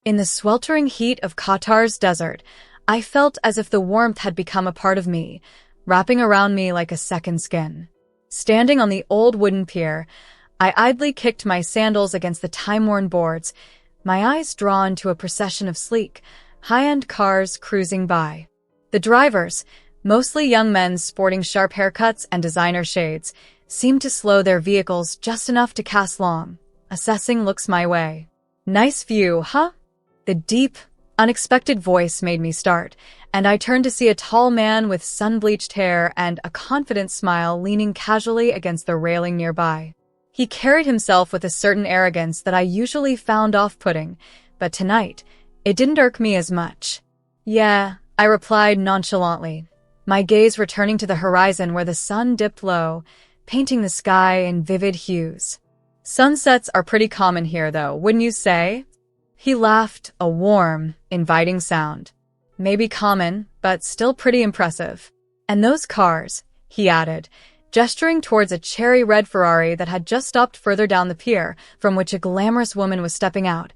In the sweltering heat of Qatar's desert, I felt as if the warmth had become a part of me, wrapping around me like a second skin. Standing on the old wooden pier, I idly kicked my sandals against the time-worn boards, my eyes drawn to a procession of sleek, high-end cars cruising by. The drivers, mostly young men sporting sharp haircuts and designer shades, seemed to slow their vehicles just enough to cast long, assessing looks my way. "Nice view, huh?" The deep, unexpected voice made me start, and I turned to see a tall man with sun-bleached hair and a confident smile leaning casually against the railing nearby. He carried himself with a certain arrogance that I usually found off-putting, but tonight, it didn't irk me as much. "Yeah," I replied nonchalantly, my gaze returning to the horizon where the sun dipped low, painting the sky in vivid hues. "Sunsets are pretty common here, though, wouldn't you say?" He laughed, a warm, inviting sound. "Maybe common, but still pretty impressive. And those cars," he added, gesturing towards a cherry-red Ferrari that had just stopped further down the pier, from which a glamorous woman was stepping out,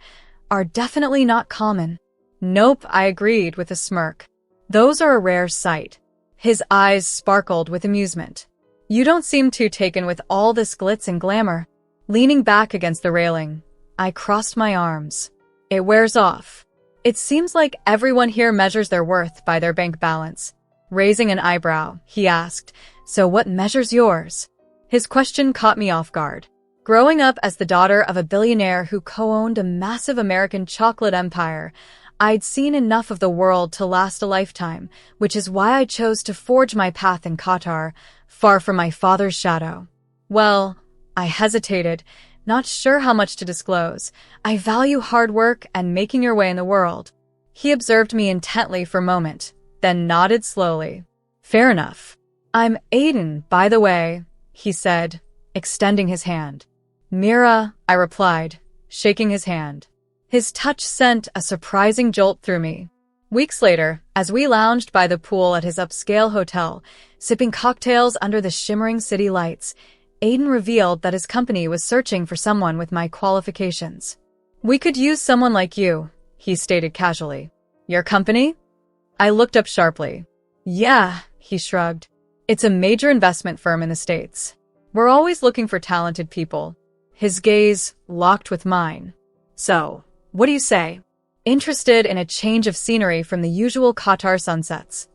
"are definitely not common." "Nope," I agreed with a smirk. "Those are a rare sight." His eyes sparkled with amusement. "You don't seem too taken with all this glitz and glamour." Leaning back against the railing, I crossed my arms. "It wears off. It seems like everyone here measures their worth by their bank balance." Raising an eyebrow, he asked, "So what measures yours?" His question caught me off guard. Growing up as the daughter of a billionaire who co-owned a massive American chocolate empire, I'd seen enough of the world to last a lifetime, which is why I chose to forge my path in Qatar, far from my father's shadow. "Well," I hesitated, not sure how much to disclose. "I value hard work and making your way in the world." He observed me intently for a moment, then nodded slowly. "Fair enough. I'm Aiden, by the way," he said, extending his hand. "Mira," I replied, shaking his hand. His touch sent a surprising jolt through me. Weeks later, as we lounged by the pool at his upscale hotel, sipping cocktails under the shimmering city lights, Aiden revealed that his company was searching for someone with my qualifications. "We could use someone like you," he stated casually. "Your company?" I looked up sharply. "Yeah," he shrugged. "It's a major investment firm in the States. We're always looking for talented people." His gaze locked with mine. "So, what do you say?" Interested in a change of scenery from the usual Qatar sunsets.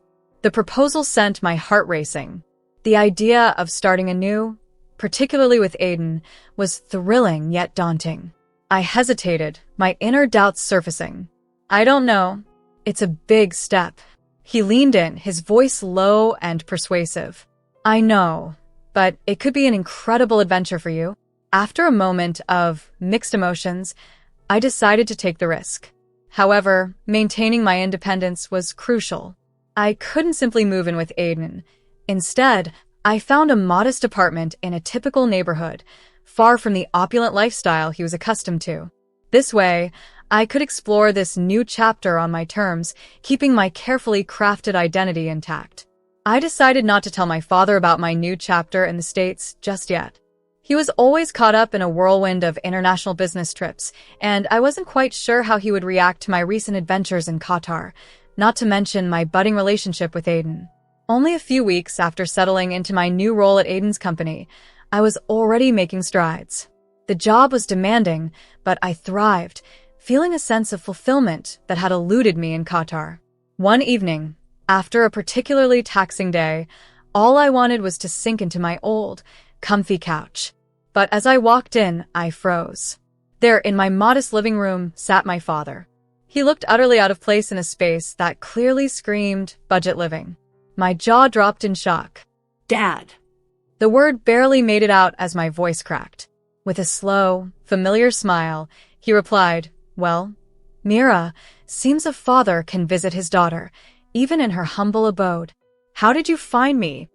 The proposal sent my heart racing. The idea of starting anew, particularly with Aiden, was thrilling yet daunting. I hesitated, my inner doubts surfacing. "I don't know. It's a big step." He leaned in, his voice low and persuasive. "I know, but it could be an incredible adventure for you." After a moment of mixed emotions, I decided to take the risk. However, maintaining my independence was crucial. I couldn't simply move in with Aiden. Instead, I found a modest apartment in a typical neighborhood, far from the opulent lifestyle he was accustomed to. This way, I could explore this new chapter on my terms, keeping my carefully crafted identity intact. I decided not to tell my father about my new chapter in the States just yet. He was always caught up in a whirlwind of international business trips, and I wasn't quite sure how he would react to my recent adventures in Qatar, not to mention my budding relationship with Aiden. Only a few weeks after settling into my new role at Aiden's company, I was already making strides. The job was demanding, but I thrived, feeling a sense of fulfillment that had eluded me in Qatar. One evening, after a particularly taxing day, all I wanted was to sink into my old, comfy couch. But as I walked in, I froze. There, in my modest living room, sat my father. He looked utterly out of place in a space that clearly screamed budget living. My jaw dropped in shock. "Dad." The word barely made it out as my voice cracked. With a slow, familiar smile, he replied, "Well, Mira, seems a father can visit his daughter, even in her humble abode. How did you find me?"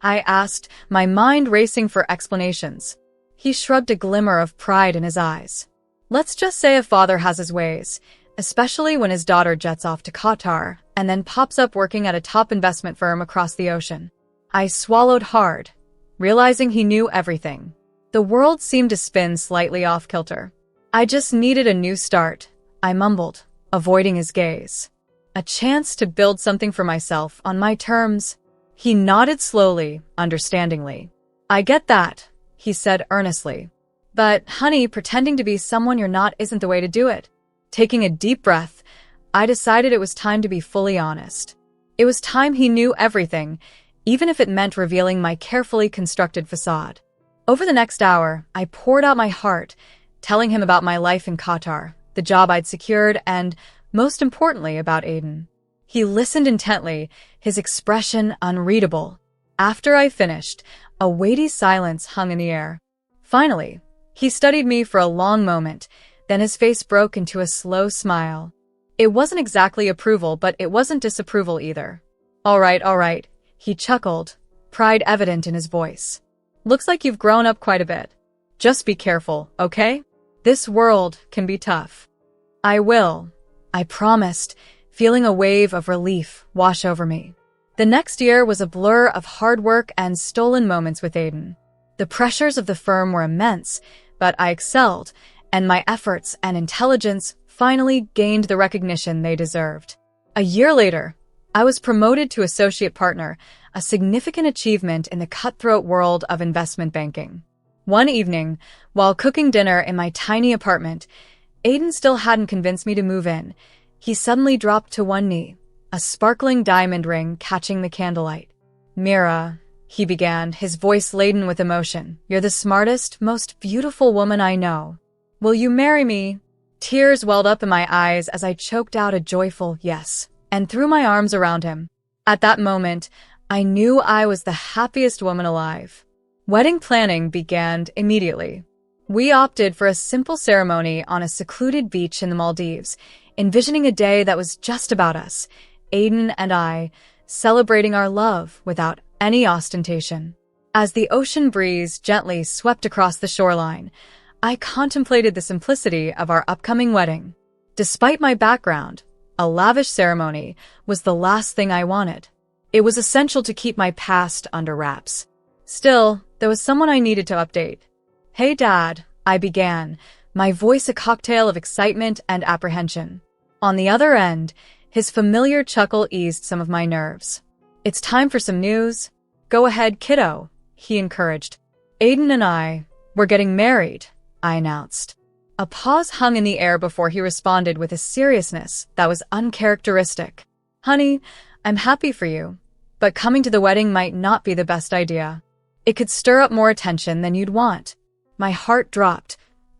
I asked, my mind racing for explanations. He shrugged, a glimmer of pride in his eyes. "Let's just say a father has his ways, especially when his daughter jets off to Qatar and then pops up working at a top investment firm across the ocean." I swallowed hard, realizing he knew everything. The world seemed to spin slightly off kilter. "I just needed a new start," I mumbled, avoiding his gaze. A chance to build something for myself on my terms. He nodded slowly, understandingly. I get that, he said earnestly. But, honey, pretending to be someone you're not isn't the way to do it. Taking a deep breath, I decided it was time to be fully honest. It was time he knew everything, even if it meant revealing my carefully constructed facade. Over the next hour, I poured out my heart, telling him about my life in Qatar, the job I'd secured, and, most importantly, about Aiden. He listened intently, his expression unreadable. After I finished, a weighty silence hung in the air. Finally, he studied me for a long moment, then his face broke into a slow smile. It wasn't exactly approval, but it wasn't disapproval either. All right, he chuckled, pride evident in his voice. Looks like you've grown up quite a bit. Just be careful, okay? This world can be tough. I will, I promised, feeling a wave of relief wash over me. The next year was a blur of hard work and stolen moments with Aiden. The pressures of the firm were immense, but I excelled, and my efforts and intelligence finally gained the recognition they deserved. A year later, I was promoted to associate partner, a significant achievement in the cutthroat world of investment banking. One evening, while cooking dinner in my tiny apartment, Aiden still hadn't convinced me to move in. He suddenly dropped to one knee, a sparkling diamond ring catching the candlelight. "Mira," he began, his voice laden with emotion, "you're the smartest, most beautiful woman I know. Will you marry me?" Tears welled up in my eyes as I choked out a joyful yes, and threw my arms around him. At that moment, I knew I was the happiest woman alive. Wedding planning began immediately. We opted for a simple ceremony on a secluded beach in the Maldives, envisioning a day that was just about us, Aiden and I, celebrating our love without any ostentation. As the ocean breeze gently swept across the shoreline, I contemplated the simplicity of our upcoming wedding. Despite my background, a lavish ceremony was the last thing I wanted. It was essential to keep my past under wraps. Still, there was someone I needed to update. "Hey, Dad," I began, my voice a cocktail of excitement and apprehension. On the other end, his familiar chuckle eased some of my nerves. "It's time for some news." "Go ahead, kiddo," he encouraged. "Aiden and we're getting married," I announced. A pause hung in the air before he responded with a seriousness that was uncharacteristic. "Honey, I'm happy for you, but coming to the wedding might not be the best idea. It could stir up more attention than you'd want." My heart dropped,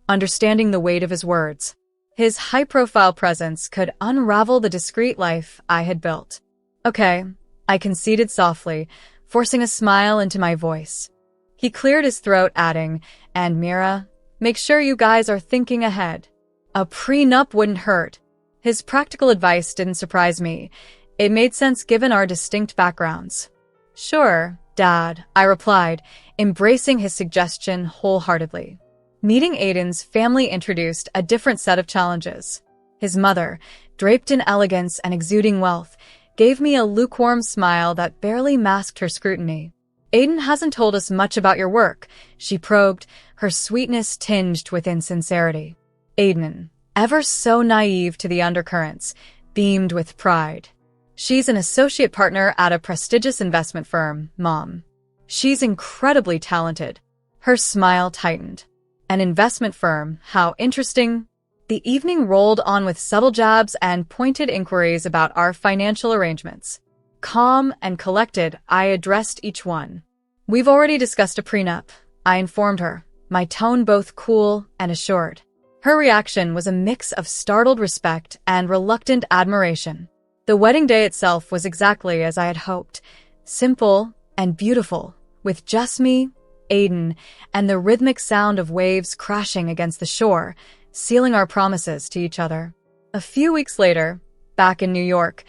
understanding the weight of his words. His high-profile presence could unravel the discreet life I had built. "Okay," I conceded softly, forcing a smile into my voice. He cleared his throat, adding, "And Mira, make sure you guys are thinking ahead. A prenup wouldn't hurt." His practical advice didn't surprise me. It made sense given our distinct backgrounds. "Sure, Dad," I replied, embracing his suggestion wholeheartedly. Meeting Aiden's family introduced a different set of challenges. His mother, draped in elegance and exuding wealth, gave me a lukewarm smile that barely masked her scrutiny. "Aiden hasn't told us much about your work," she probed, her sweetness tinged with insincerity. Aiden, ever so naive to the undercurrents, beamed with pride. "She's an associate partner at a prestigious investment firm, Mom. She's incredibly talented." Her smile tightened. "An investment firm, how interesting." The evening rolled on with subtle jabs and pointed inquiries about our financial arrangements. Calm and collected, I addressed each one. "We've already discussed a prenup," I informed her, my tone both cool and assured. Her reaction was a mix of startled respect and reluctant admiration. The wedding day itself was exactly as I had hoped, simple and beautiful, with just me, Aiden, and the rhythmic sound of waves crashing against the shore, sealing our promises to each other. A few weeks later, back in New York,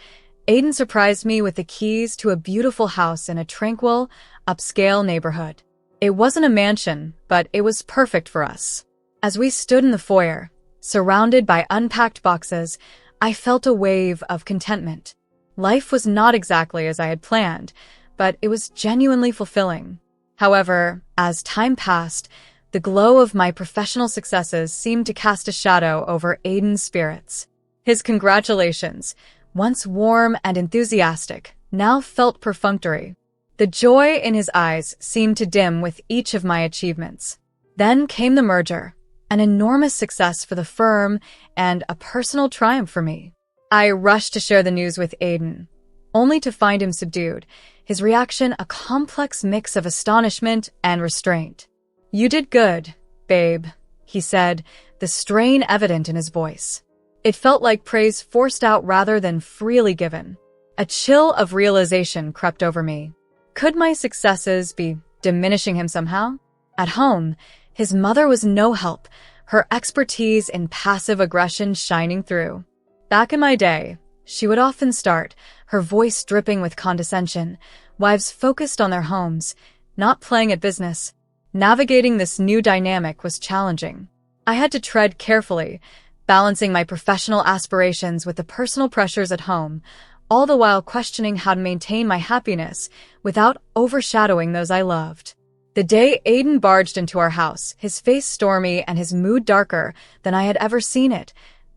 Aiden surprised me with the keys to a beautiful house in a tranquil, upscale neighborhood. It wasn't a mansion, but it was perfect for us. As we stood in the foyer, surrounded by unpacked boxes, I felt a wave of contentment. Life was not exactly as I had planned, but it was genuinely fulfilling. However, as time passed, The glow of my professional successes seemed to cast a shadow over Aiden's spirits. His congratulations, once warm and enthusiastic, now felt perfunctory. The joy in his eyes seemed to dim with each of my achievements. Then came the merger, an enormous success for the firm and a personal triumph for me. I rushed to share the news with Aiden, only to find him subdued, his reaction a complex mix of astonishment and restraint. "You did good, babe," he said, the strain evident in his voice. It felt like praise forced out rather than freely given. A chill of realization crept over me. Could my successes be diminishing him somehow? At home, his mother was no help, her expertise in passive aggression shining through. Back in my day, she would often start, her voice dripping with condescension, wives focused on their homes, not playing at business. Navigating this new dynamic was challenging. I had to tread carefully, balancing my professional aspirations with the personal pressures at home, all the while questioning how to maintain my happiness without overshadowing those I loved. The day Aiden barged into our house, his face stormy and his mood darker than I had ever seen it,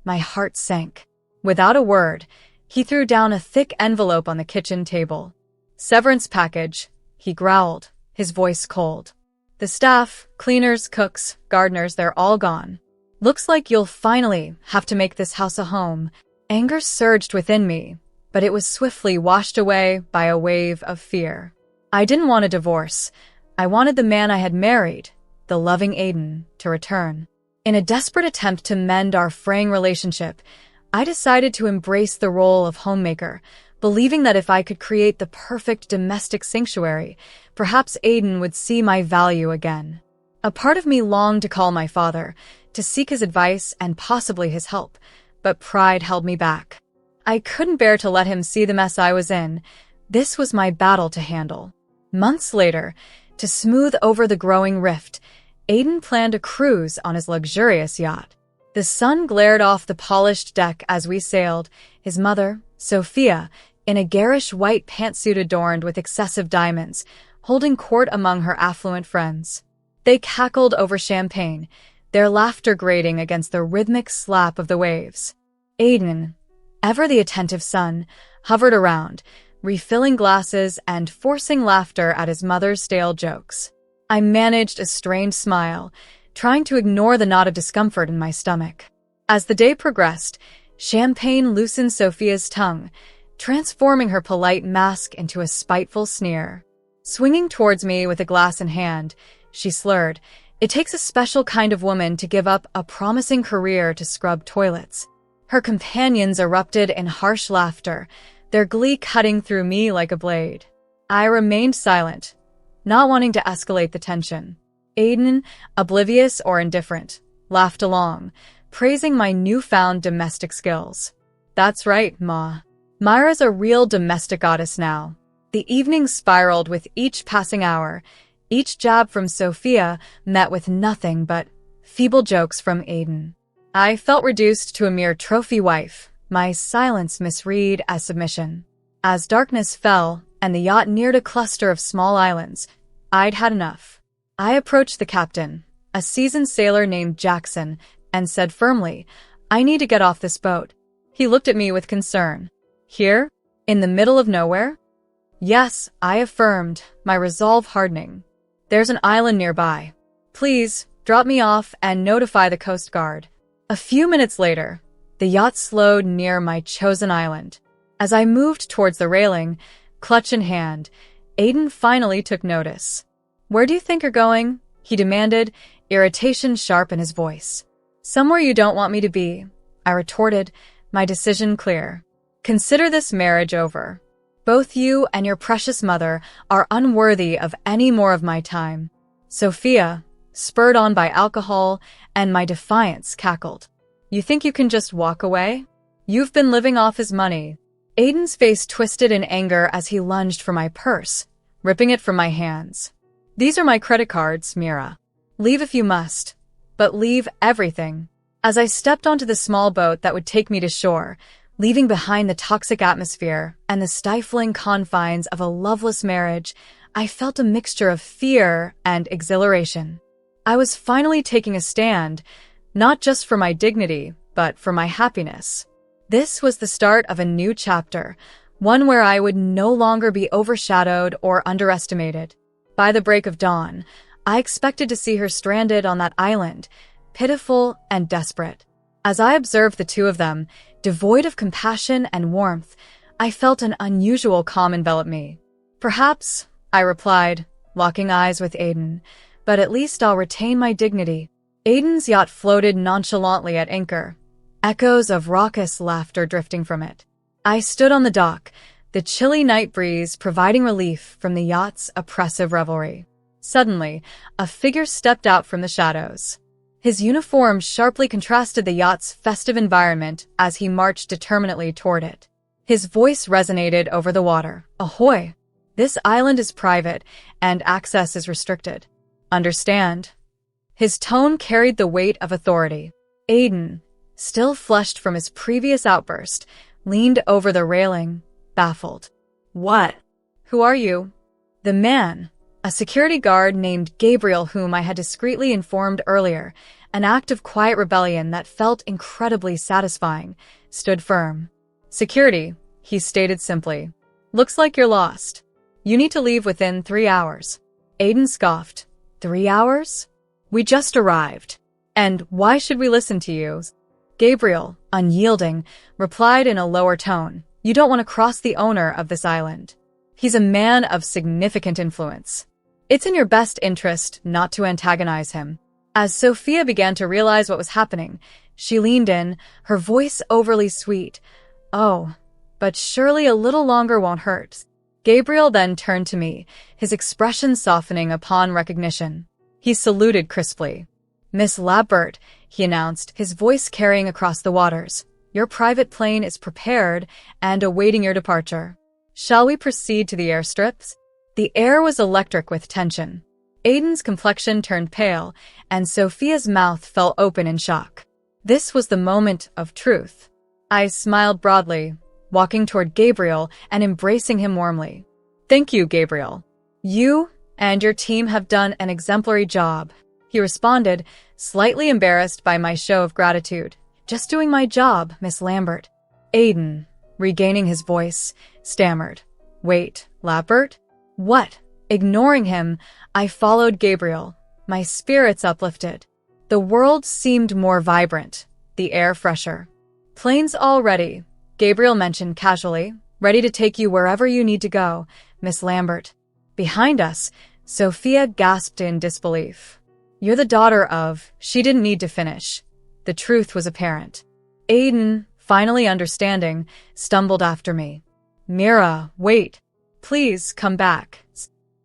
my heart sank. Without a word, he threw down a thick envelope on the kitchen table. "Severance package," he growled, his voice cold. "The staff, cleaners, cooks, gardeners, they're all gone. Looks like you'll finally have to make this house a home." Anger surged within me, but it was swiftly washed away by a wave of fear. I didn't want a divorce. I wanted the man I had married, the loving Aiden, to return. In a desperate attempt to mend our fraying relationship, I decided to embrace the role of homemaker, believing that if I could create the perfect domestic sanctuary, perhaps Aiden would see my value again. A part of me longed to call my father, to seek his advice and possibly his help, but pride held me back. I couldn't bear to let him see the mess I was in. This was my battle to handle. Months later, to smooth over the growing rift, Aiden planned a cruise on his luxurious yacht. The sun glared off the polished deck as we sailed, his mother, Sophia, in a garish white pantsuit adorned with excessive diamonds, holding court among her affluent friends. They cackled over champagne, their laughter grating against the rhythmic slap of the waves. Aiden, ever the attentive son, hovered around, refilling glasses and forcing laughter at his mother's stale jokes. I managed a strained smile, trying to ignore the knot of discomfort in my stomach. As the day progressed, champagne loosened Sophia's tongue, transforming her polite mask into a spiteful sneer. Swinging towards me with a glass in hand, she slurred, "It takes a special kind of woman to give up a promising career to scrub toilets." Her companions erupted in harsh laughter, their glee cutting through me like a blade. I remained silent, not wanting to escalate the tension. Aiden, oblivious or indifferent, laughed along, praising my newfound domestic skills. "That's right, Ma. Myra's a real domestic goddess now." The evening spiraled with each passing hour, each jab from Sophia met with nothing but feeble jokes from Aiden. I felt reduced to a mere trophy wife, my silence misread as submission. As darkness fell and the yacht neared a cluster of small islands, I'd had enough. I approached the captain, a seasoned sailor named Jackson, and said firmly, "I need to get off this boat." He looked at me with concern. "Here? In the middle of nowhere?" "Yes," I affirmed, my resolve hardening. "There's an island nearby. Please, drop me off and notify the Coast Guard." A few minutes later, the yacht slowed near my chosen island. As I moved towards the railing, clutch in hand, Aiden finally took notice. "Where do you think you're going?" he demanded, irritation sharp in his voice. "Somewhere you don't want me to be," I retorted, my decision clear. "Consider this marriage over. Both you and your precious mother are unworthy of any more of my time." Sophia, spurred on by alcohol and my defiance, cackled. "You think you can just walk away? You've been living off his money." Aiden's face twisted in anger as he lunged for my purse, ripping it from my hands. "These are my credit cards, Mira. Leave if you must, but leave everything." As I stepped onto the small boat that would take me to shore, leaving behind the toxic atmosphere and the stifling confines of a loveless marriage, I felt a mixture of fear and exhilaration. I was finally taking a stand, not just for my dignity, but for my happiness. This was the start of a new chapter, one where I would no longer be overshadowed or underestimated. By the break of dawn, I expected to see her stranded on that island, pitiful and desperate. As I observed the two of them, devoid of compassion and warmth, I felt an unusual calm envelop me. "Perhaps," I replied, locking eyes with Aiden, "but at least I'll retain my dignity." Aiden's yacht floated nonchalantly at anchor, echoes of raucous laughter drifting from it. I stood on the dock, the chilly night breeze providing relief from the yacht's oppressive revelry. Suddenly, a figure stepped out from the shadows. His uniform sharply contrasted the yacht's festive environment as he marched determinedly toward it. His voice resonated over the water. "Ahoy! This island is private, and access is restricted. Understand?" His tone carried the weight of authority. Aiden, still flushed from his previous outburst, leaned over the railing, baffled. "What? Who are you?" The man, a security guard named Gabriel whom I had discreetly informed earlier, an act of quiet rebellion that felt incredibly satisfying, stood firm. "Security," he stated simply. "Looks like you're lost. You need to leave within 3 hours." Aiden scoffed. 3 hours? We just arrived. And why should we listen to you? Gabriel, unyielding, replied in a lower tone. "You don't want to cross the owner of this island. He's a man of significant influence. It's in your best interest not to antagonize him." As Sophia began to realize what was happening, she leaned in, her voice overly sweet. "Oh, but surely a little longer won't hurt." Gabriel then turned to me, his expression softening upon recognition. He saluted crisply. "Miss Lambert," he announced, his voice carrying across the waters. "Your private plane is prepared and awaiting your departure. Shall we proceed to the airstrips?" The air was electric with tension. Aiden's complexion turned pale, and Sophia's mouth fell open in shock. This was the moment of truth. I smiled broadly, walking toward Gabriel and embracing him warmly. "Thank you, Gabriel. You and your team have done an exemplary job," he responded, slightly embarrassed by my show of gratitude. "Just doing my job, Miss Lambert." Aiden, regaining his voice, stammered. "Wait, Lambert? What?" Ignoring him, I followed Gabriel, my spirits uplifted. The world seemed more vibrant, the air fresher. "Plane's all ready," Gabriel mentioned casually, "ready to take you wherever you need to go, Miss Lambert." Behind us, Sophia gasped in disbelief. "You're the daughter of..." She didn't need to finish. The truth was apparent. Aiden, finally understanding, stumbled after me. "Mira, wait. Please come back."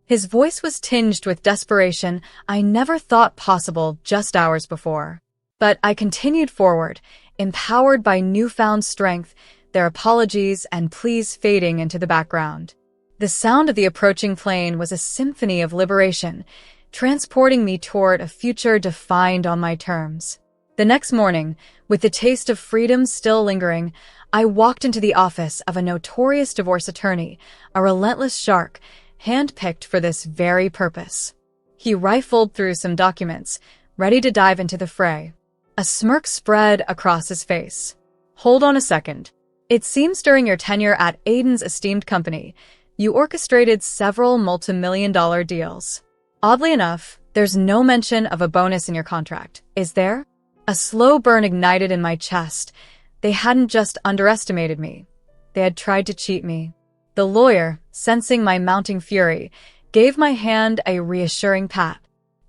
His voice was tinged with desperation I never thought possible just hours before. But I continued forward, empowered by newfound strength, their apologies and pleas fading into the background. The sound of the approaching plane was a symphony of liberation, transporting me toward a future defined on my terms. The next morning, with the taste of freedom still lingering, I walked into the office of a notorious divorce attorney, a relentless shark, handpicked for this very purpose. He rifled through some documents, ready to dive into the fray. A smirk spread across his face. "Hold on a second. It seems during your tenure at Aiden's esteemed company, you orchestrated several multi-million-dollar deals. Oddly enough, there's no mention of a bonus in your contract, is there?" A slow burn ignited in my chest. They hadn't just underestimated me. They had tried to cheat me. The lawyer, sensing my mounting fury, gave my hand a reassuring pat.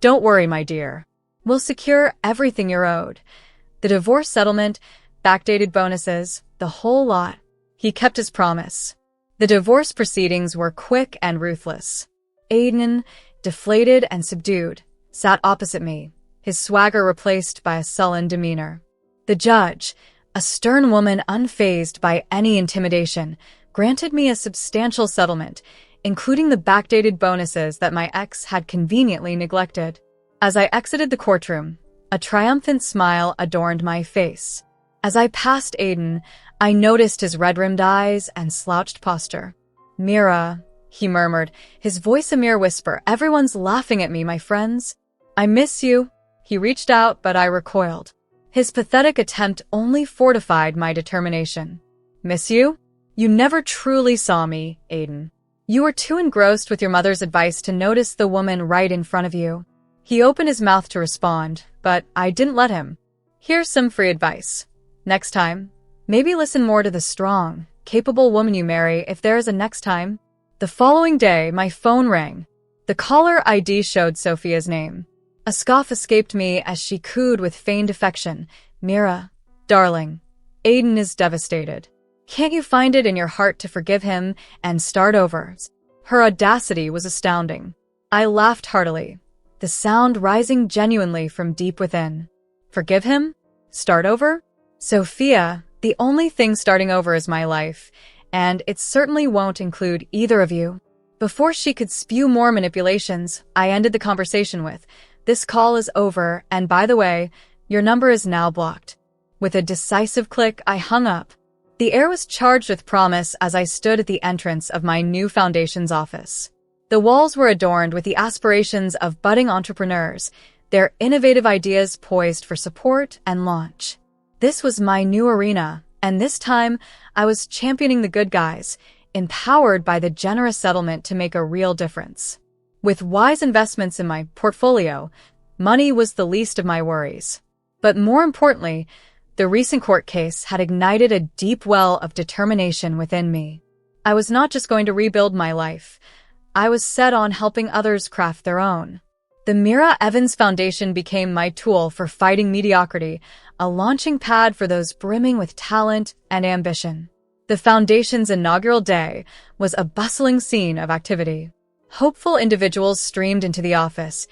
"Don't worry, my dear. We'll secure everything you're owed. The divorce settlement, backdated bonuses, the whole lot." He kept his promise. The divorce proceedings were quick and ruthless. Aiden, deflated and subdued, sat opposite me, his swagger replaced by a sullen demeanor. The judge, a stern woman unfazed by any intimidation, granted me a substantial settlement, including the backdated bonuses that my ex had conveniently neglected. As I exited the courtroom, a triumphant smile adorned my face. As I passed Aiden, I noticed his red-rimmed eyes and slouched posture. "Mira," he murmured, his voice a mere whisper, "everyone's laughing at me, my friends." I miss you. He reached out, but I recoiled. His pathetic attempt only fortified my determination. Miss you? You never truly saw me, Aiden. You were too engrossed with your mother's advice to notice the woman right in front of you. He opened his mouth to respond, but I didn't let him. Here's some free advice. Next time, maybe listen more to the strong, capable woman you marry if there is a next time. The following day, my phone rang. The caller ID showed Sophia's name. A scoff escaped me as she cooed with feigned affection. Mira, darling, Aiden is devastated. Can't you find it in your heart to forgive him and start over? Her audacity was astounding. I laughed heartily, the sound rising genuinely from deep within. Forgive him? Start over? Sophia, the only thing starting over is my life, and it certainly won't include either of you. Before she could spew more manipulations, I ended the conversation with, "This call is over, and by the way, your number is now blocked." With a decisive click, I hung up. The air was charged with promise as I stood at the entrance of my new foundation's office. The walls were adorned with the aspirations of budding entrepreneurs, their innovative ideas poised for support and launch. This was my new arena, and this time I was championing the good guys, empowered by the generous settlement to make a real difference. With wise investments in my portfolio, money was the least of my worries. But more importantly, the recent court case had ignited a deep well of determination within me. I was not just going to rebuild my life. I was set on helping others craft their own. The Mira Evans Foundation became my tool for fighting mediocrity, a launching pad for those brimming with talent and ambition. The foundation's inaugural day was a bustling scene of activity. Hopeful individuals streamed into the office,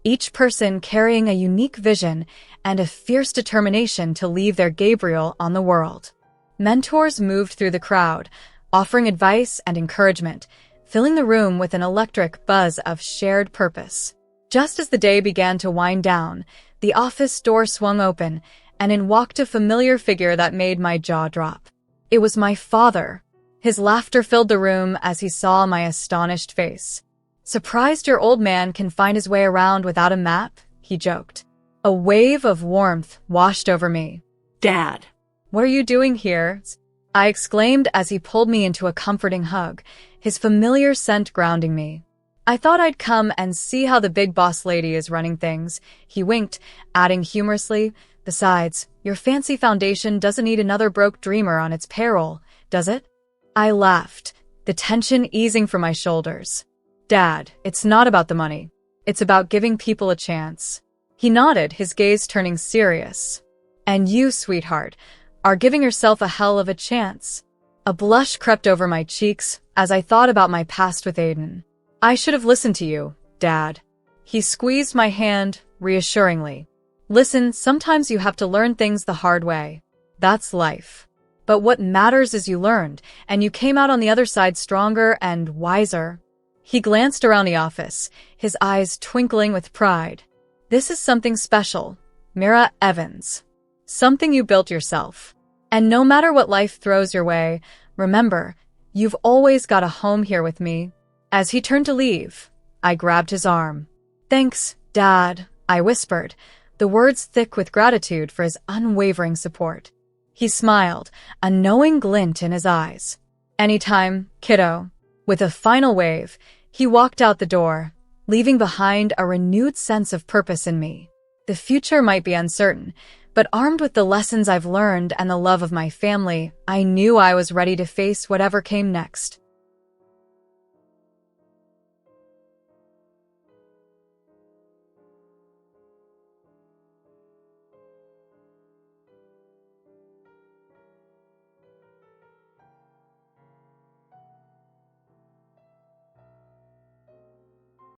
each person carrying a unique vision and a fierce determination to leave their Gabriel on the world. Mentors moved through the crowd, offering advice and encouragement, filling the room with an electric buzz of shared purpose. Just as the day began to wind down, the office door swung open, and in walked a familiar figure that made my jaw drop. It was my father. His laughter filled the room as he saw my astonished face. "Surprised your old man can find his way around without a map?" he joked. A wave of warmth washed over me. "Dad, "What are you doing here?" I exclaimed as he pulled me into a comforting hug, his familiar scent grounding me. "I thought I'd come and see how the big boss lady is running things," he winked, adding humorously, "Besides, your fancy foundation doesn't need another broke dreamer on its payroll, does it?" I laughed, the tension easing from my shoulders. "Dad, it's not about the money. It's about giving people a chance." He nodded, his gaze turning serious. "And you, sweetheart, are giving yourself a hell of a chance." A blush crept over my cheeks as I thought about my past with Aiden. "I should have listened to you, Dad." He squeezed my hand reassuringly. "Listen, sometimes you have to learn things the hard way. That's life. But what matters is you learned, and you came out on the other side stronger and wiser." He glanced around the office, his eyes twinkling with pride. "This is something special, Mira Evans. Something you built yourself. And no matter what life throws your way, remember, you've always got a home here with me." As he turned to leave, I grabbed his arm. "Thanks, Dad," I whispered, the words thick with gratitude for his unwavering support. He smiled, a knowing glint in his eyes. "Anytime, kiddo." With a final wave, he walked out the door, leaving behind a renewed sense of purpose in me. The future might be uncertain, but armed with the lessons I've learned and the love of my family, I knew I was ready to face whatever came next.